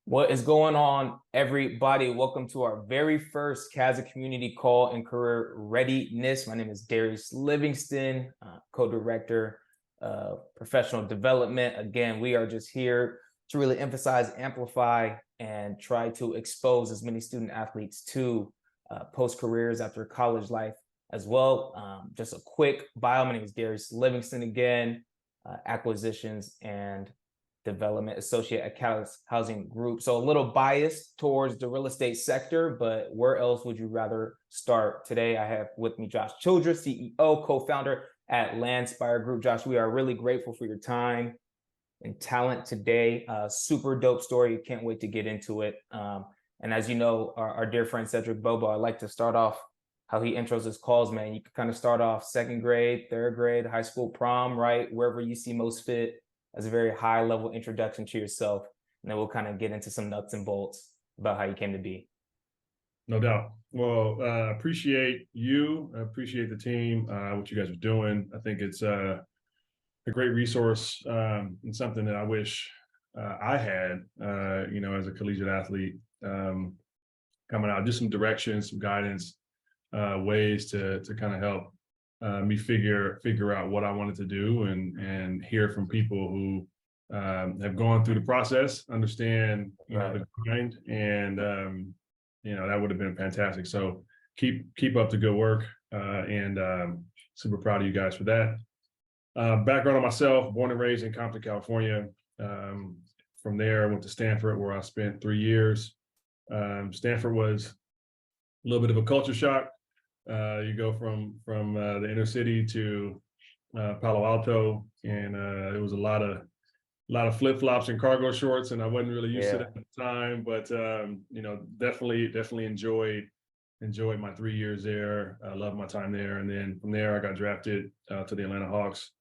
What is going on, everybody? Welcome to our very first CADSA Community Call and Career Readiness. My name is Darius Livingston, co-director of professional development. Again, we are just here to really emphasize, amplify, and try to expose as many student athletes to post-careers after college life as well. Just a quick bio. My name is Darius Livingston again, acquisitions and development associate at Catalyst Housing Group. So a little biased towards the real estate sector, but where else would you rather start? Today, I have with me Josh Childress, CEO, co-founder at Landsprie Group. Josh, we are really grateful for your time and talent today. Super dope story. Can't wait to get into it. And as you know, our dear friend Cedric Bobo, I like to start off how he intros his calls, man. You can kind of start off second grade, third grade, high school prom, right? Wherever you see most fit, as a very high level introduction to yourself. And then we'll kind of get into some nuts and bolts about how you came to be. No doubt. Well, appreciate you. I appreciate the team, what you guys are doing. I think it's a great resource and something that I wish I had, as a collegiate athlete coming out, just some direction, some guidance, ways to kind of help me figure out what I wanted to do and hear from people who have gone through the process, understand the grind, and that would have been fantastic. So keep up the good work, and super proud of you guys for that. Background on myself: born and raised in Compton, California. From there, I went to Stanford, where I spent 3 years. Stanford was a little bit of a culture shock. You go from the inner city to Palo Alto, and it was a lot of flip-flops and cargo shorts, and I wasn't really used to that at the time. But definitely enjoyed my 3 years there. I loved my time there, and then from there I got drafted to the Atlanta Hawks.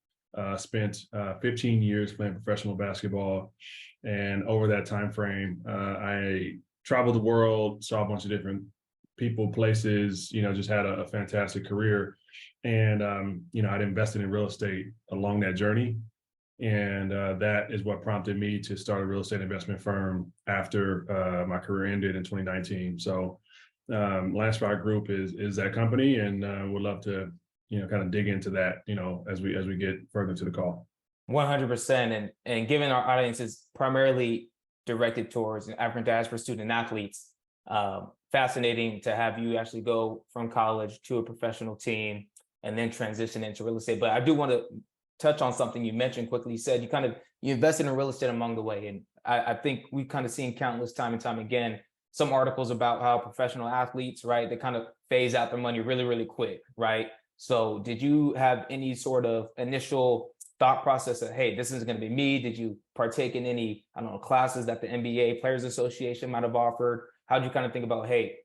Spent 15 years playing professional basketball, and over that time frame, I traveled the world, saw a bunch of different people, places, just had a fantastic career. And, I'd invested in real estate along that journey. And that is what prompted me to start a real estate investment firm after my career ended in 2019. So Landsprie Group is that company, and would love to, kind of dig into that, as we get further to the call. 100%. And given our audience is primarily directed towards African diaspora student athletes, fascinating to have you actually go from college to a professional team and then transition into real estate. But I do want to touch on something you mentioned quickly. You said you invested in real estate along the way. And I think we've kind of seen countless time and time again, some articles about how professional athletes, right, they kind of phase out their money really, really quick, right? So did you have any sort of initial thought process of, hey, this is going to be me? Did you partake in any, classes that the NBA Players Association might have offered? How'd you kind of think about, hey,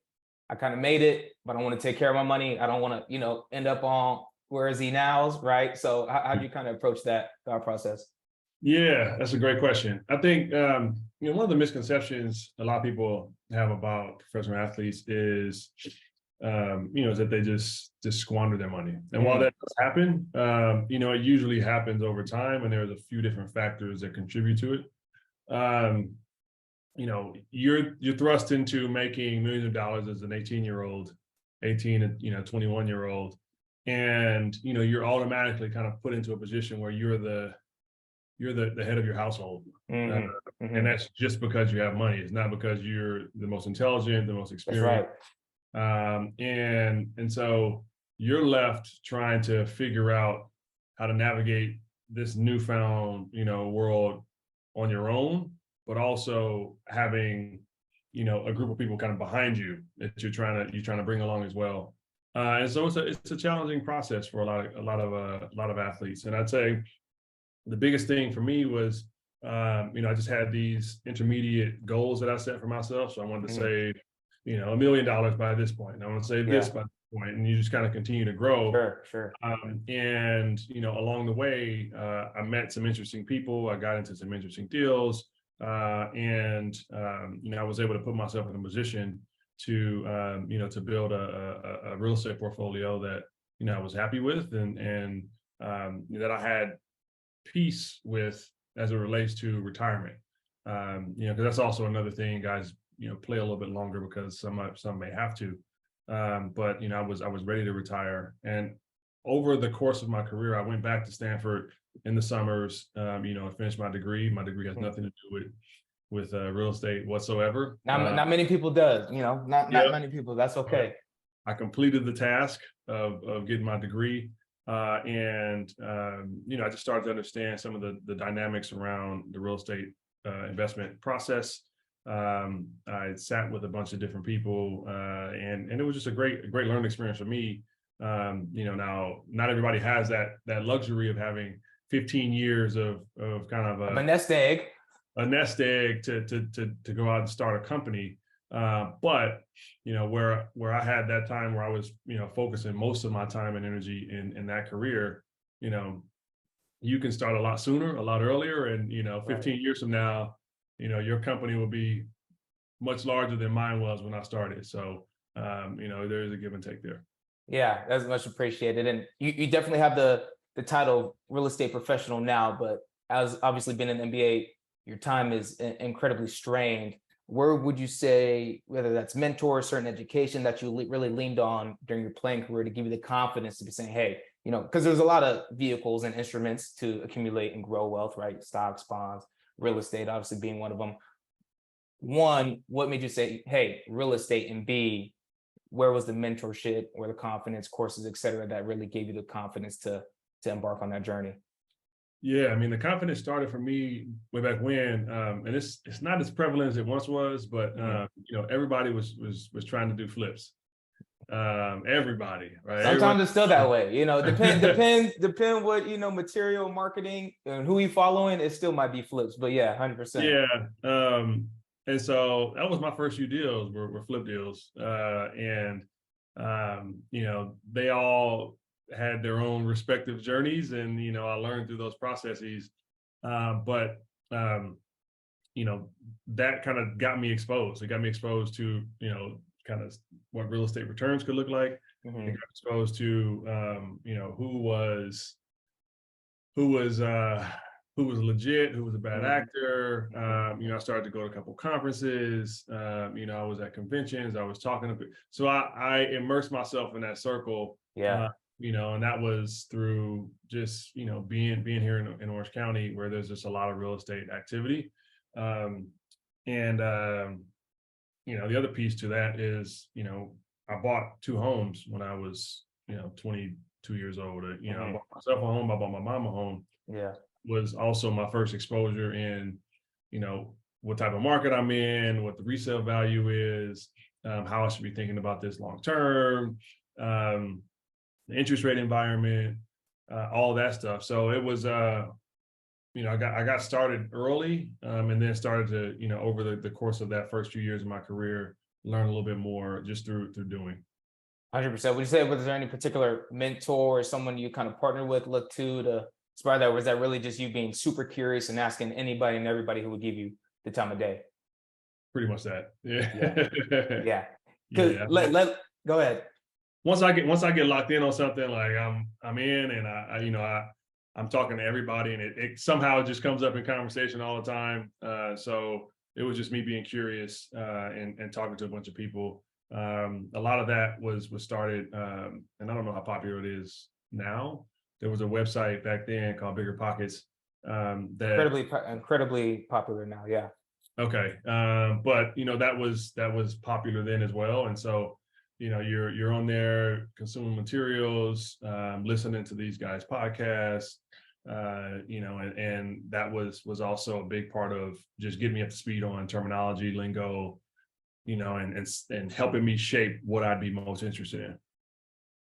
I kind of made it, but I want to take care of my money. I don't want to, end up on where is he now, right? So how'd you kind of approach that thought process? Yeah, that's a great question. I think, one of the misconceptions a lot of people have about professional athletes is that they just squander their money. And while that does happen, it usually happens over time, and there's a few different factors that contribute to it. You're thrust into making millions of dollars as an 18-year-old, 18 and 21-year-old, and you're automatically kind of put into a position where you're the head of your household. And that's just because you have money. It's not because you're the most intelligent, the most experienced. That's right. And so you're left trying to figure out how to navigate this newfound world on your own, but also having a group of people kind of behind you that you're trying to bring along as well. And so it's a challenging process for a lot of athletes. And I'd say the biggest thing for me was I just had these intermediate goals that I set for myself. So I wanted to save $1 million by this point, and I want to save this by this point, and you just kind of continue to grow. Sure. And along the way, I met some interesting people. I got into some interesting deals. And I was able to put myself in a position to build a real estate portfolio that I was happy with, and that I had peace with as it relates to retirement. Because that's also another thing, guys, play a little bit longer because some may have to. But I was ready to retire, and over the course of my career, I went back to Stanford in the summers. And finished my degree. My degree has nothing to do with real estate whatsoever. Not many people does, not many people. That's okay. I completed the task of getting my degree. And I just started to understand some of the dynamics around the real estate investment process. I sat with a bunch of different people, and it was just a great learning experience for me. Now not everybody has that luxury of having 15 years of kind of a nest egg to go out and start a company. But where I had that time where I was focusing most of my time and energy in that career, you can start a lot sooner, a lot earlier, and 15 years from now, your company will be much larger than mine was when I started. So there is a give and take there. Yeah, that's much appreciated. And you definitely have the title real estate professional now, but as obviously been in the MBA, your time is incredibly strained. Where would you say, whether that's mentor, certain education that you really leaned on during your playing career to give you the confidence to be saying, hey, because there's a lot of vehicles and instruments to accumulate and grow wealth, right? Stocks, bonds, real estate, obviously being one of them. One, what made you say, hey, real estate? And B, where was the mentorship or the confidence courses, et cetera, that really gave you the confidence to embark on that journey? Yeah, I mean, the confidence started for me way back when, and it's not as prevalent as it once was, but everybody was trying to do flips. Everybody, right? Sometimes it's still that way. Depend what material marketing and who you following. It still might be flips, but yeah, 100%. Yeah, and so that was my first few deals were flip deals, and they all had their own respective journeys, and I learned through those processes. But that kind of got me exposed. It got me exposed to kind of what real estate returns could look like. Mm-hmm. It got exposed to who was legit, who was a bad actor. I started to go to a couple conferences. I was at conventions. I was talking to people. So I immersed myself in that circle. Yeah. And that was through just being here in Orange County, where there's just a lot of real estate activity. The other piece to that is I bought 2 homes when I was 22 years old. I bought myself a home. I bought my mom a home. Yeah. Was also my first exposure in what type of market I'm in, what the resale value is, how I should be thinking about this long term, the interest rate environment, all that stuff. So it was I got started early, and then started to over the course of that first few years of my career, learn a little bit more just through doing. 100%. Would you say, was there any particular mentor or someone you kind of partnered with, look to inspire that? Or was that really just you being super curious and asking anybody and everybody who would give you the time of day? Pretty much that. Yeah. Yeah. Yeah. Go ahead. Once I get locked in on something, like I'm in, and I'm talking to everybody, and it somehow just comes up in conversation all the time. So it was just me being curious, and talking to a bunch of people. A lot of that was started, and I don't know how popular it is now. There was a website back then called Bigger Pockets. That incredibly popular now. Yeah. Okay. But that was popular then as well. And so, you're on there consuming materials, listening to these guys' podcasts, and that was also a big part of just getting me up to speed on terminology, lingo, and helping me shape what I'd be most interested in.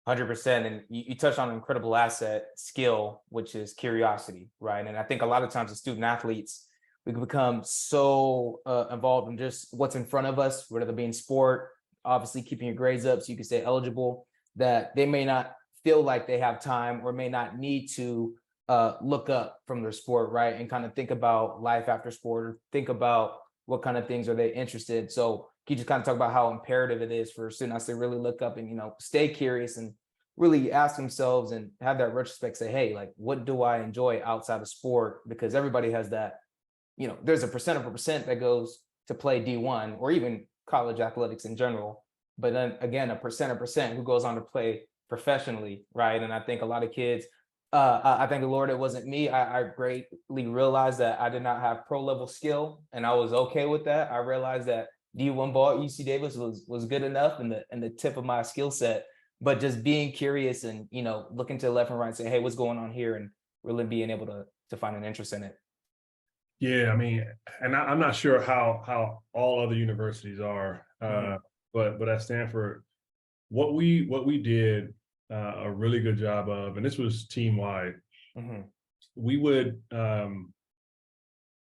100%. And you touched on an incredible asset skill, which is curiosity, right? And I think a lot of times as student athletes, we can become so involved in just what's in front of us, whether it be in sport, obviously keeping your grades up so you can stay eligible, that they may not feel like they have time or may not need to look up from their sport, right? And kind of think about life after sport, or think about what kind of things are they interested in. So can you just kind of talk about how imperative it is for students to really look up and, stay curious and really ask themselves and have that retrospect, say, hey, like, what do I enjoy outside of sport? Because everybody has that, there's a percent that goes to play D1 or even college athletics in general. But then again, a percent who goes on to play professionally, right? And I think a lot of kids, I thank the Lord it wasn't me. I greatly realized that I did not have pro level skill, and I was okay with that. I realized that D1 ball at UC Davis was good enough and the tip of my skill set. But just being curious and looking to the left and right and say, hey, what's going on here, and really being able to find an interest in it. Yeah, I mean, and I'm not sure how all other universities are, but at Stanford, what we did a really good job of, and this was team wide. We would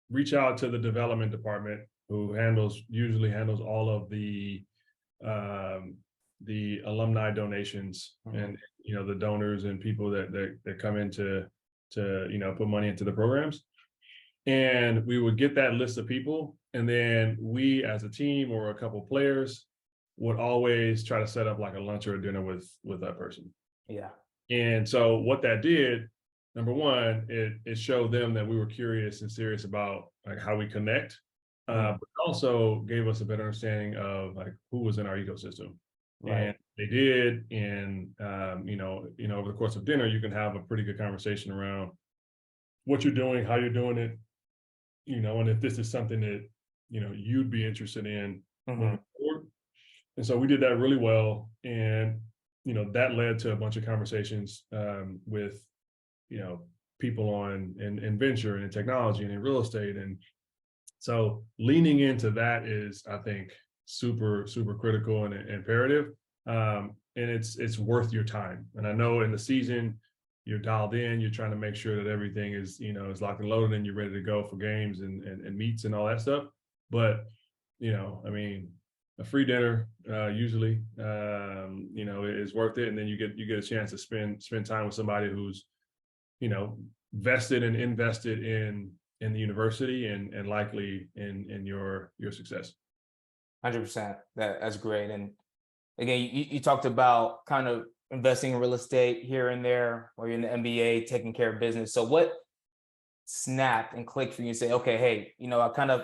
reach out to the development department, who usually handles all of the alumni donations and the donors and people that come in to put money into the programs. And we would get that list of people, and then we as a team or a couple of players would always try to set up like a lunch or a dinner with that person. Yeah. And so what that did, number one, it showed them that we were curious and serious about like how we connect, but also gave us a better understanding of like who was in our ecosystem. Right. And they did, and over the course of dinner, you can have a pretty good conversation around what you're doing, how you're doing it, and if this is something that you'd be interested in moving forward. And so we did that really well, and that led to a bunch of conversations with people in venture and in technology and in real estate. And so leaning into that is, I think, super critical and imperative, and it's worth your time. And I know in the season you're dialed in, you're trying to make sure that everything is is locked and loaded and you're ready to go for games and meets and all that stuff. But I mean, a free dinner usually is worth it, and then you get a chance to spend time with somebody who's vested and invested in the university and likely in your success. 100%. That's great. And again, you talked about kind of investing in real estate here and there, or you're in the MBA, taking care of business. So what snapped and clicked for you to say, okay, hey, I kind of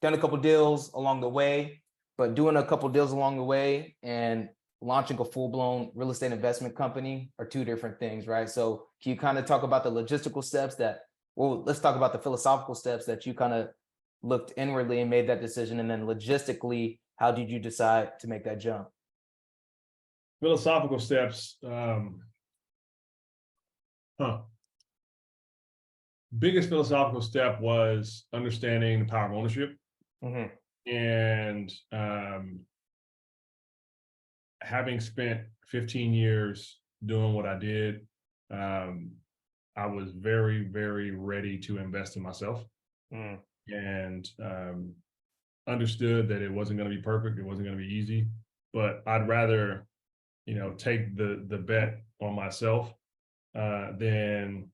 done a couple deals along the way, but doing a couple deals along the way and launching a full-blown real estate investment company are two different things, right? So can you kind of talk about the logistical steps let's talk about the philosophical steps that you kind of looked inwardly and made that decision. And then logistically, how did you decide to make that jump? Philosophical steps. Biggest philosophical step was understanding the power of ownership. And having spent 15 years doing what I did, I was very, very ready to invest in myself, and understood that it wasn't going to be perfect. It wasn't going to be easy, but I'd rather take the bet on myself than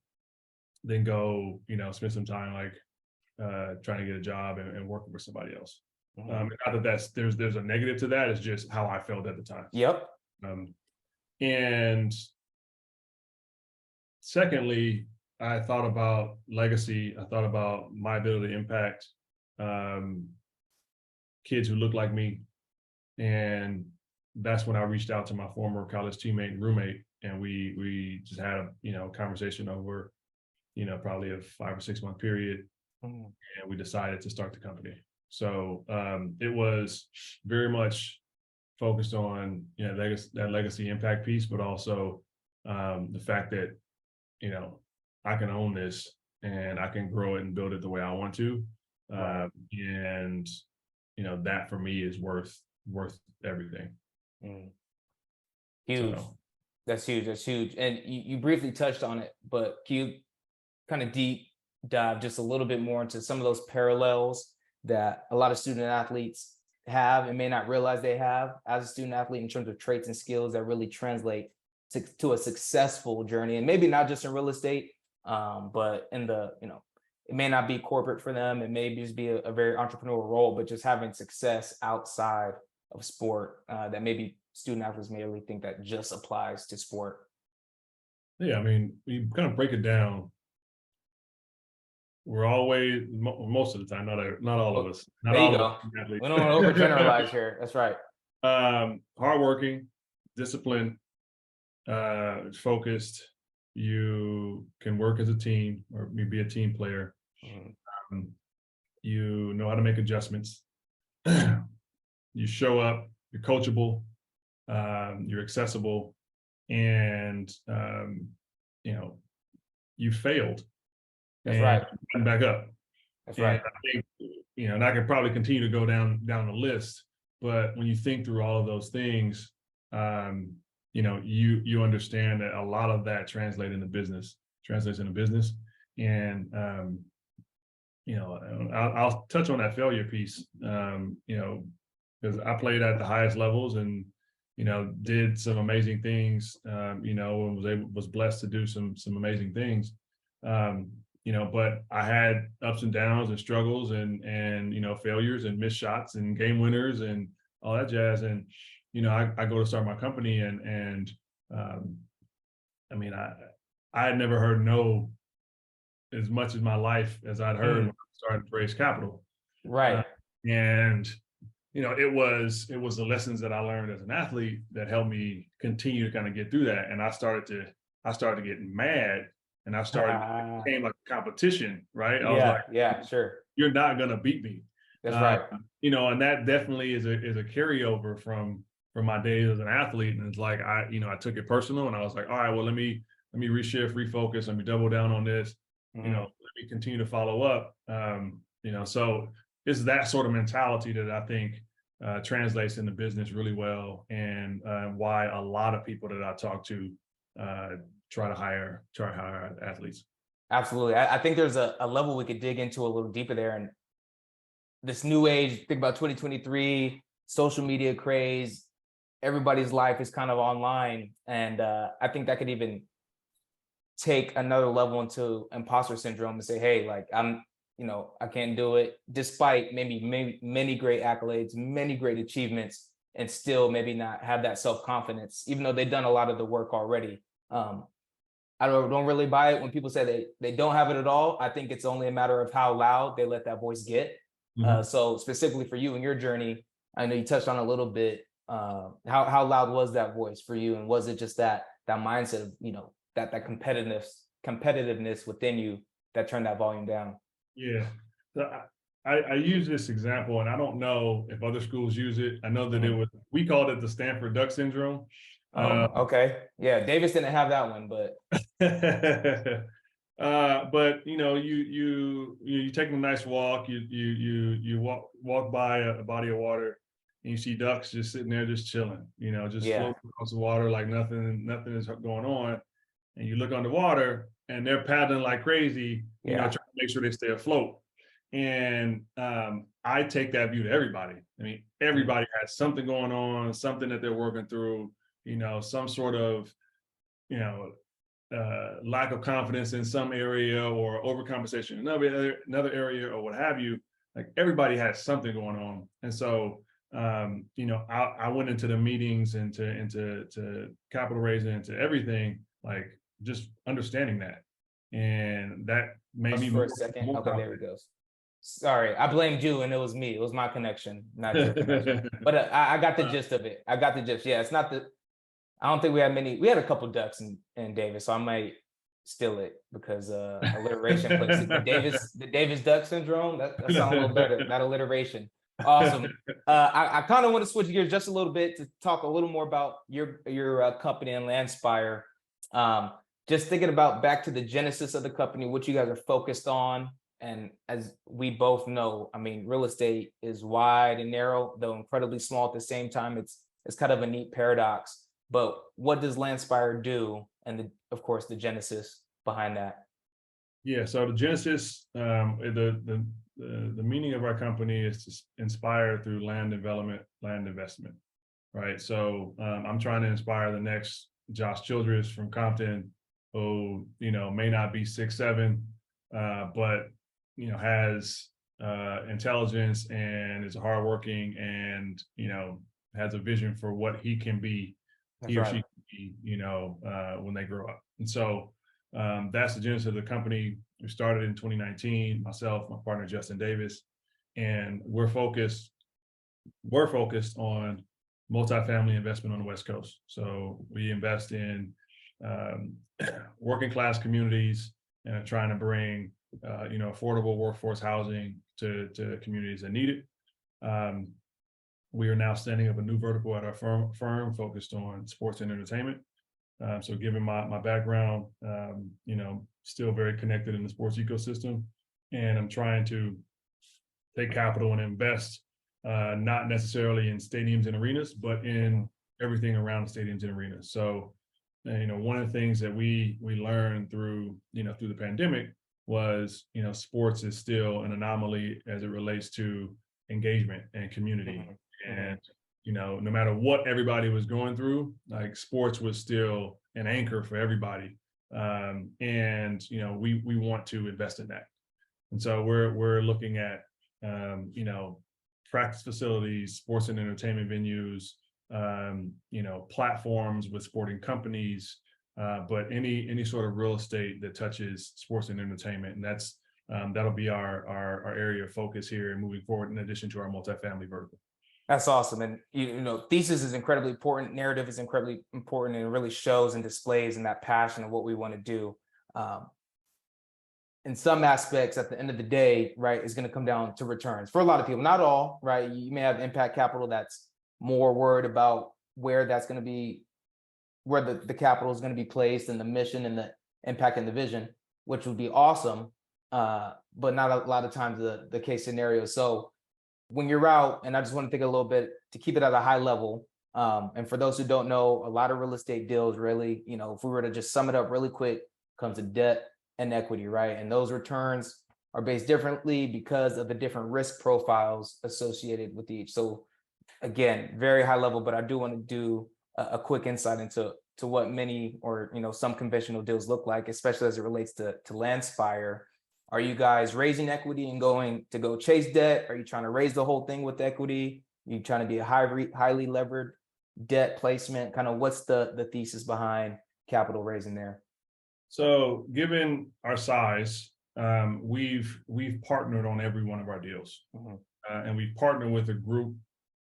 go spend some time like trying to get a job and working with somebody else. Not that there's a negative to that. It's just how I felt at the time. Yep. And secondly, I thought about legacy. I thought about my ability to impact kids who look like me. And that's when I reached out to my former college teammate and roommate, and we just had a conversation over probably a 5 or 6 month period, and we decided to start the company. So it was very much focused on that legacy impact piece, but also the fact that I can own this and I can grow it and build it the way I want to, and that for me is worth everything. Huge. So. That's huge. And you briefly touched on it, but can you kind of deep dive just a little bit more into some of those parallels that a lot of student athletes have and may not realize they have as a student athlete in terms of traits and skills that really translate to a successful journey? And maybe not just in real estate, but in the, it may not be corporate for them. It may just be a very entrepreneurial role, but just having success outside of sport that maybe student athletes may really think that just applies to sport. Yeah, I mean, you kind of break it down. we're always most of the time, not all of us, not There you all of go. us athletes. We don't want to overgeneralize here. That's right. Hardworking, disciplined, focused. You can work as a team or be a team player. Um, you know how to make adjustments. You show up. You're coachable. You're accessible, and you failed That's and right. gotten back up. That's And right. I think, and I could probably continue to go down the list, but when you think through all of those things, you understand that a lot of that translates into business. And I'll touch on that failure piece, because I played at the highest levels and did some amazing things, and was blessed to do some amazing things. But I had ups and downs and struggles and failures and missed shots and game winners and all that jazz. And I go to start my company and I mean I had never heard no as much as my life as I'd heard when I started to raise capital. Right. And it was the lessons that I learned as an athlete that helped me continue to kind of get through that. And I started to get mad, and it became like a competition, right? I was like, yeah, sure. you're not gonna beat me. That's right. And that definitely is a carryover from my days as an athlete. And it's like I took it personal, and I was like, all right, well, let me reshift, refocus, let me double down on this, let me continue to follow up. So it's that sort of mentality that I think translates into business really well, and why a lot of people that I talk to try to hire athletes. Absolutely. I think there's a level we could dig into a little deeper there. And this new age, think about 2023, social media craze, everybody's life is kind of online. And I think that could even take another level into imposter syndrome and say, hey, like I can't do it, despite maybe many great accolades, many great achievements, and still maybe not have that self-confidence, even though they've done a lot of the work already. I don't really buy it when people say they don't have it at all. I think it's only a matter of how loud they let that voice get. So specifically for you and your journey, I know you touched on a little bit. How loud was that voice for you, and was it just that mindset of that competitiveness within you that turned that volume down? Yeah, so I use this example, and I don't know if other schools use it. I know that we called it the Stanford Duck syndrome. Okay, yeah, Davis didn't have that one, but but you take a nice walk, you walk by a body of water, and you see ducks just sitting there just chilling, just floating across the water like nothing is going on, and you look underwater and they're paddling like crazy, trying to make sure they stay afloat. And I take that view to everybody. I mean, everybody has something going on, something that they're working through, some sort of lack of confidence in some area, or overcompensation in another area, or what have you. Like, everybody has something going on. And so I went into the meetings, into capital raising, into everything, like just understanding that. And that made me for a second. Okay, there it goes. Sorry, I blamed you, and it was me. It was my connection, not your connection. But I got the gist of it. I got the gist. Yeah, it's not the. I don't think we had many. We had a couple ducks in Davis, so I might steal it because alliteration plays. The Davis Duck syndrome. That sounds a little better. That alliteration. Awesome. I kind of want to switch gears just a little bit to talk a little more about your company and Landspire. Just thinking about back to the genesis of the company, what you guys are focused on. And as we both know, I mean, real estate is wide and narrow, though incredibly small at the same time. It's kind of a neat paradox. But what does Landspire do? And of course, the genesis behind that. Yeah. So the genesis, the meaning of our company is to inspire through land development, land investment, right? So I'm trying to inspire the next Josh Childress from Compton, who may not be 6'7", but has intelligence and is hardworking, and has a vision for what he can be, he or she can be, when they grow up. And so That's the genesis of the company. We started in 2019, myself, my partner, Justin Davis, and we're focused on multifamily investment on the West Coast. So we invest in working class communities and are trying to bring affordable workforce housing to communities that need it. We are now standing up a new vertical at our firm focused on sports and entertainment. So given my background, still very connected in the sports ecosystem, and I'm trying to take capital and invest not necessarily in stadiums and arenas, but in everything around the stadiums and arenas. So, one of the things that we learned through the pandemic was, sports is still an anomaly as it relates to engagement and community. And, no matter what everybody was going through, like sports was still an anchor for everybody. We want to invest in that. And so we're looking at, practice facilities, sports and entertainment venues, platforms with sporting companies, but any sort of real estate that touches sports and entertainment. And that'll be our area of focus here and moving forward, in addition to our multifamily vertical. That's awesome. And, thesis is incredibly important. Narrative is incredibly important, and it really shows and displays in that passion of what we want to do. In some aspects, at the end of the day, right, is going to come down to returns for a lot of people, not all, right? You may have impact capital that's more worried about where that's going to be, where the capital is going to be placed, and the mission and the impact and the vision, which would be awesome. But not a lot of times the case scenario. So when you're out, and I just want to think a little bit to keep it at a high level. And for those who don't know, a lot of real estate deals really, if we were to just sum it up really quick, comes to debt and equity, right? And those returns are based differently because of the different risk profiles associated with each. So again, very high level, but I do want to do a quick insight into what many or some conventional deals look like, especially as it relates to Landspire. Are you guys raising equity and going to go chase debt? Are you trying to raise the whole thing with equity? Are you trying to be a highly levered debt placement? Kind of what's the thesis behind capital raising there? So given our size, we've partnered on every one of our deals. And we've partnered with a group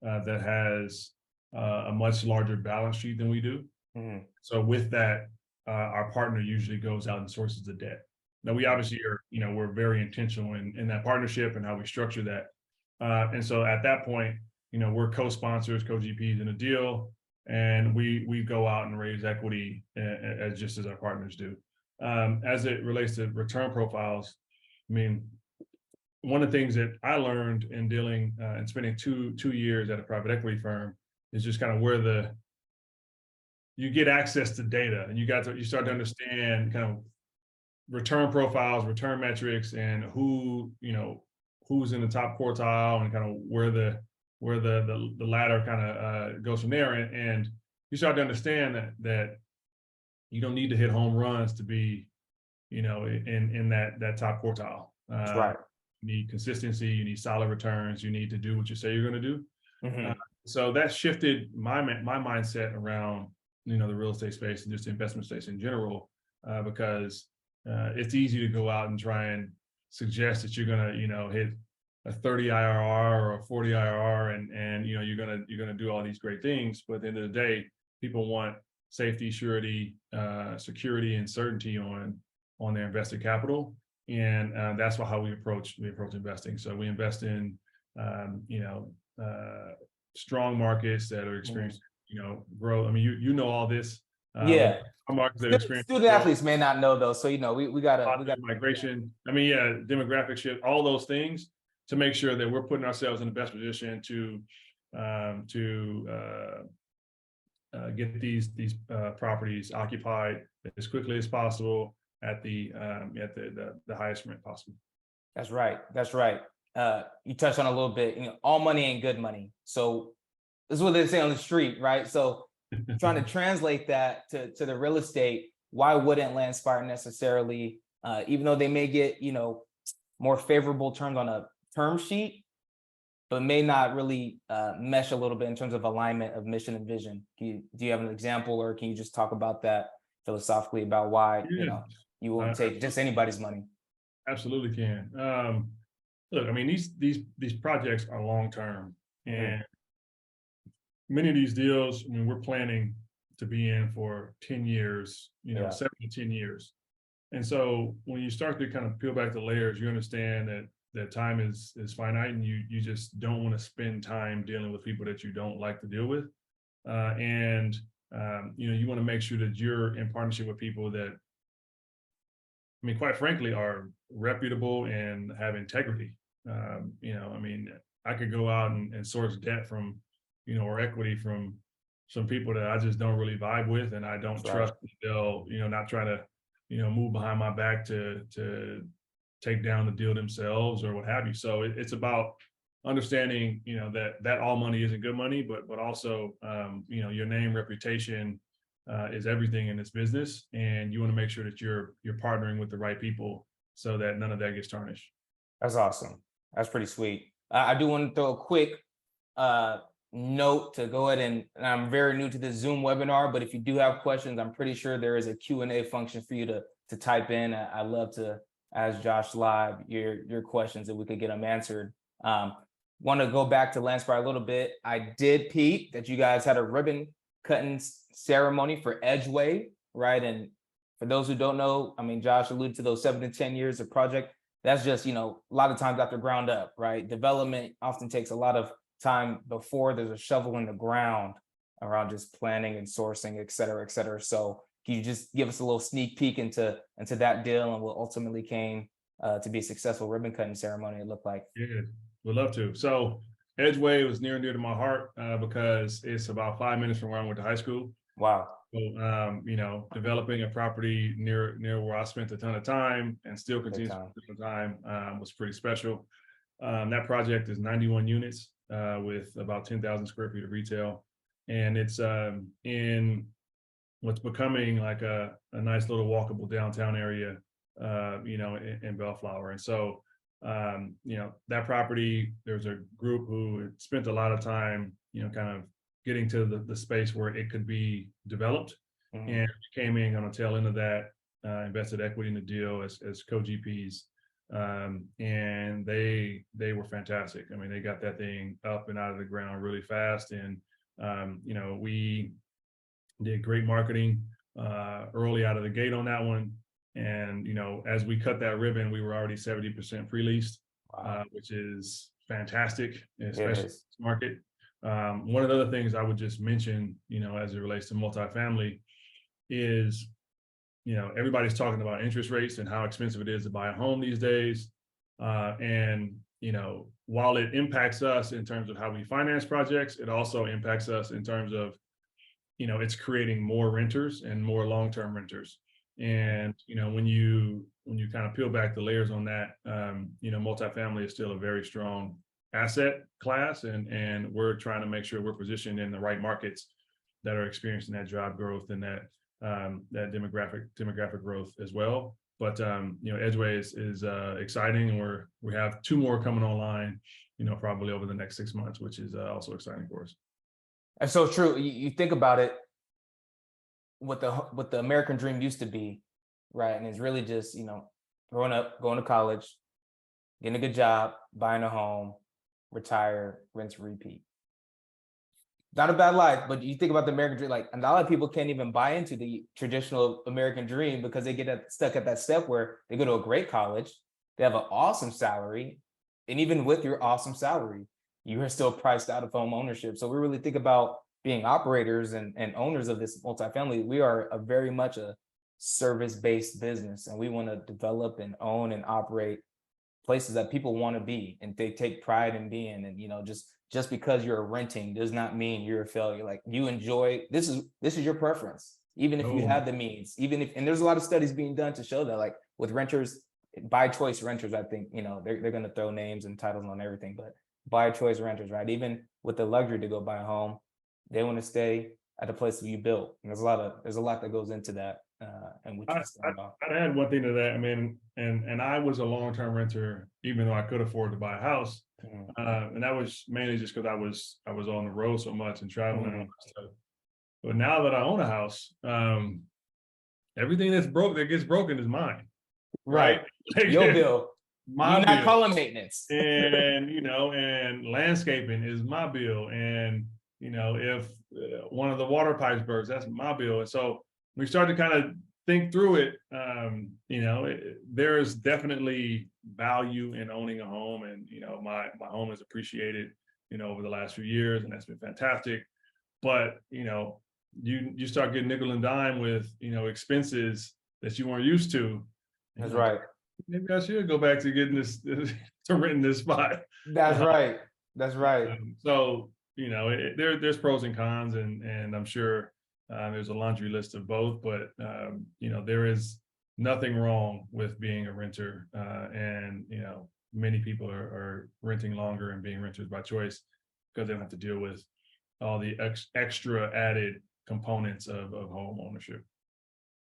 that has a much larger balance sheet than we do. So with that, our partner usually goes out and sources the debt. Now we obviously are, we're very intentional in that partnership and how we structure that. And so at that point, we're co-sponsors, co-GPs in a deal, and we go out and raise equity as our partners do. As it relates to return profiles, I mean, one of the things that I learned in dealing and spending two years at a private equity firm is just kind of you get access to data, and you start to understand kind of return profiles, return metrics, and who's in the top quartile, and kind of where the ladder kind of goes from there. And you start to understand that you don't need to hit home runs to be, in that top quartile. That's right. You need consistency, you need solid returns, you need to do what you say you're going to do. So that shifted my mindset around, the real estate space and just the investment space in general, because it's easy to go out and try and suggest that you're going to, hit a 30 IRR or a 40 IRR, and you're going to do all these great things. But at the end of the day, people want safety, surety, security, and certainty on their invested capital. And that's how we approach investing. So we invest in, strong markets that are experiencing, growth. I mean, all this. Yeah. Markets that experience student athletes may not know those. So, we got migration. I mean, demographic shift, all those things to make sure that we're putting ourselves in the best position to get these properties occupied as quickly as possible at the highest rent possible. That's right. You touched on a little bit, all money ain't good money. So this is what they say on the street, right? So trying to translate that to the real estate, why wouldn't Landspire necessarily, even though they may get, more favorable terms on a term sheet, but may not really mesh a little bit in terms of alignment of mission and vision? Do you have an example, or can you just talk about that philosophically about why, you will take just anybody's money. Absolutely can. Look, I mean, these projects are long term, and many of these deals, I mean, we're planning to be in for 10 years, 7 to 10 years. And so when you start to kind of peel back the layers, you understand that time is finite, and you just don't want to spend time dealing with people that you don't like to deal with. You want to make sure that you're in partnership with people that, I mean, quite frankly, are reputable and have integrity. I mean, I could go out and source debt from, or equity from some people that I just don't really vibe with, and I don't trust that they'll, not try to, move behind my back to take down the deal themselves or what have you. So it's about understanding, that all money isn't good money, but also, your name, reputation, is everything in this business, and you want to make sure that you're partnering with the right people so that none of that gets tarnished. That's awesome. That's pretty sweet. I do want to throw a quick note to go ahead and I'm very new to this Zoom webinar, but if you do have questions, I'm pretty sure there is a Q&A function for you to type in. I love to ask Josh live your questions, if we could get them answered. Want to go back to Landsprie a little bit. I did peep that you guys had a ribbon cutting ceremony for Edgeway, right? And for those who don't know, I mean, Josh alluded to those 7 to 10 years of project. That's just, a lot of times after ground up, right? Development often takes a lot of time before there's a shovel in the ground around just planning and sourcing, et cetera, et cetera. So can you just give us a little sneak peek into that deal and what ultimately came to be a successful ribbon cutting ceremony, it looked like? Yeah, would love to. So Edgeway was near and dear to my heart because it's about 5 minutes from where I went to high school. Wow. So, developing a property near where I spent a ton of time and still continue to spend time was pretty special. That project is 91 units with about 10,000 square feet of retail. And it's in what's becoming like a nice little walkable downtown area, in Bellflower. And so, that property, there's a group who spent a lot of time, kind of getting to the space where it could be developed, and came in on the tail end of that, invested equity in the deal as co-GPs, and they were fantastic. I mean, they got that thing up and out of the ground really fast, and we did great marketing early out of the gate on that one. And as we cut that ribbon, we were already 70% pre-leased, which is fantastic, especially in this market. One of the other things I would just mention, as it relates to multifamily is, everybody's talking about interest rates and how expensive it is to buy a home these days. And while it impacts us in terms of how we finance projects, it also impacts us in terms of, it's creating more renters and more long-term renters. And, when you kind of peel back the layers on that, multifamily is still a very strong asset class, and we're trying to make sure we're positioned in the right markets that are experiencing that job growth and that demographic growth as well. But Edgeway is exciting, and we have 2 more coming online, probably over the next 6 months, which is also exciting for us. And so true. You think about it, what the American dream used to be, right? And it's really just, growing up, going to college, getting a good job, buying a home, retire, rinse, repeat. Not a bad life, but you think about the American dream, like a lot of people can't even buy into the traditional American dream because they get stuck at that step where they go to a great college, they have an awesome salary, and even with your awesome salary, you are still priced out of home ownership. So we really think about being operators and owners of this multifamily. We are very much a service-based business, and we want to develop and own and operate places that people want to be and they take pride in being. And just because you're renting does not mean you're a failure. Like, you enjoy this is your preference, even if you have the means, and there's a lot of studies being done to show that, like, with renters, by choice renters, I think they're going to throw names and titles on everything, but by choice renters, right, even with the luxury to go buy a home, they want to stay at a place that you built. And there's a lot that goes into that. And which I'd add one thing to that. I mean, and I was a long-term renter, even though I could afford to buy a house. And that was mainly just because I was on the road so much and traveling and all that stuff. But now that I own a house, everything that gets broken is mine, Right. right? Like, Your bill. my You're not bill. calling maintenance. And and landscaping is my bill. And if one of the water pipes bursts, that's my bill. And so we start to kind of think through it. There is definitely value in owning a home, and my home has appreciated over the last few years, and that's been fantastic. But you start getting nickel and dime with expenses that you weren't used to. That's right. Maybe I should go back to getting this to renting this spot. That's right. That's right. So there's pros and cons, and I'm sure there's a laundry list of both. But there is nothing wrong with being a renter, and many people are renting longer and being renters by choice because they don't have to deal with all the extra added components of home ownership.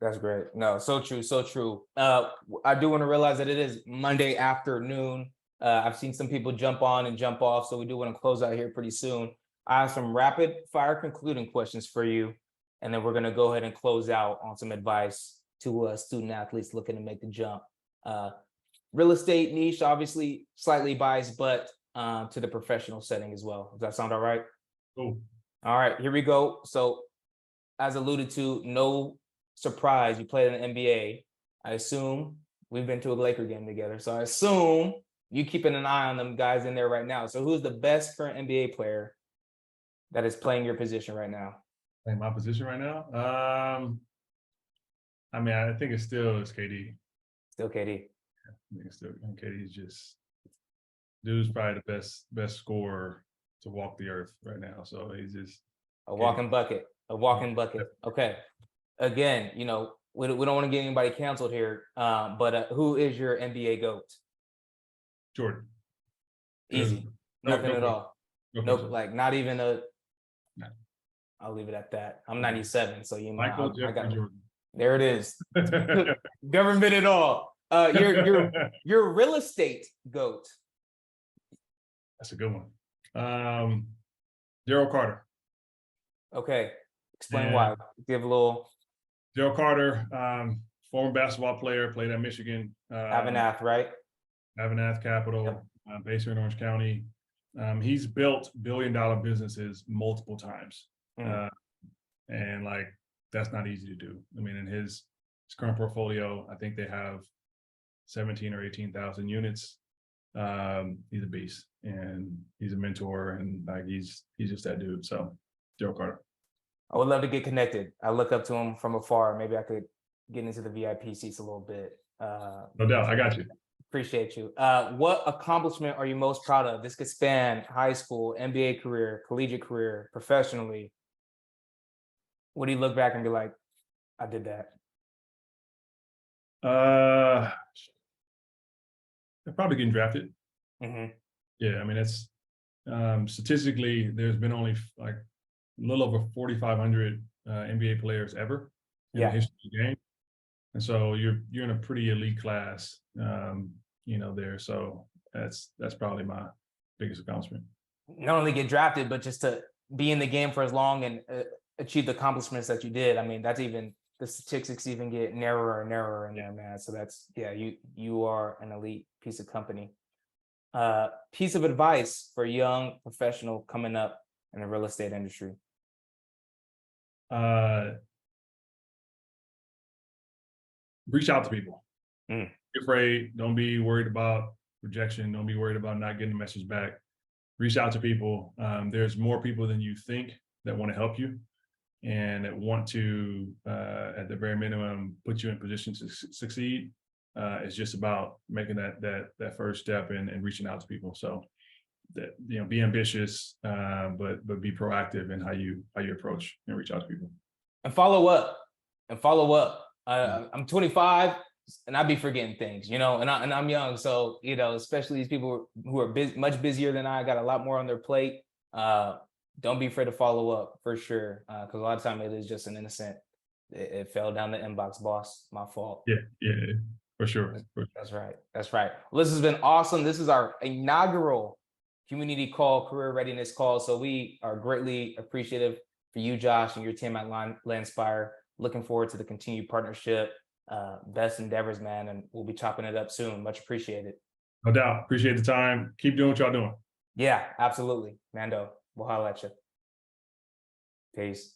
That's great. No, so true, so true. I do want to realize that it is Monday afternoon. I've seen some people jump on and jump off, so we do want to close out here pretty soon. I have some rapid fire concluding questions for you, and then we're going to go ahead and close out on some advice to student athletes looking to make the jump. Real estate niche, obviously slightly biased, but to the professional setting as well. Does that sound all right? Cool. All right, here we go. So as alluded to, no surprise, you played in the NBA. I assume we've been to a Laker game together. So I assume you keeping an eye on them guys in there right now. So who's the best current NBA player that is playing your position right now? Playing my position right now? I think it's KD. Still KD. I think it's still KD's just dude's probably the best scorer to walk the earth right now. So he's just a walking bucket. A walking bucket. Okay. Again, we don't want to get anybody canceled here, but who is your NBA GOAT? Jordan. Easy. Nothing at all. Nope. Like not even a. No. I'll leave it at that. I'm 97, so Michael Jeffrey Jordan. There it is. Government at all. Your real estate GOAT. That's a good one. Daryl Carter. Okay. Explain why. Give a little. Daryl Carter, former basketball player, played at Michigan. Avanath, right? Avanath Capital, yep. Based here in Orange County. He's built billion-dollar businesses multiple times. And that's not easy to do. I mean, in his current portfolio, I think they have 17 or 18,000 units. He's a beast, and he's a mentor, and he's just that dude. So Daryl Carter. I would love to get connected. I look up to him from afar. Maybe I could get into the VIP seats a little bit. No doubt. I got you. Appreciate you. What accomplishment are you most proud of? This could span high school, NBA career, collegiate career, professionally. What do you look back and be like, I did that? Probably getting drafted. Mm-hmm. Yeah, I mean, it's statistically, there's been only a little over 4,500 NBA players ever in the history of the game, and so you're in a pretty elite class, there. So that's probably my biggest accomplishment. Not only get drafted, but just to be in the game for as long and achieve the accomplishments that you did. I mean, that's even the statistics even get narrower and narrower in there, man. So that's you are an elite piece of company. Piece of advice for a young professional coming up in the real estate industry. Reach out to people. Be afraid. Don't be worried about rejection. Don't be worried about not getting a message back. Reach out to people. There's more people than you think that want to help you and that want to, at the very minimum, put you in position to succeed. It's just about making that first step and reaching out to people. So that, be ambitious, but be proactive in how you approach and reach out to people. And follow up. I'm 25 and I be forgetting things, and I'm young. So, especially these people who are much busier than I got a lot more on their plate. Don't be afraid to follow up for sure. Because a lot of time it is just an innocent, it fell down the inbox, boss, my fault. Yeah, for sure. That's right. Well, this has been awesome. This is our inaugural community call, career readiness call. So we are greatly appreciative for you, Josh, and your team at Landspire. looking forward to the continued partnership. Best endeavors, man, and we'll be chopping it up soon. Much appreciated. No doubt. Appreciate the time. Keep doing what y'all doing. Yeah, absolutely. Mando, we'll holla at you. Peace.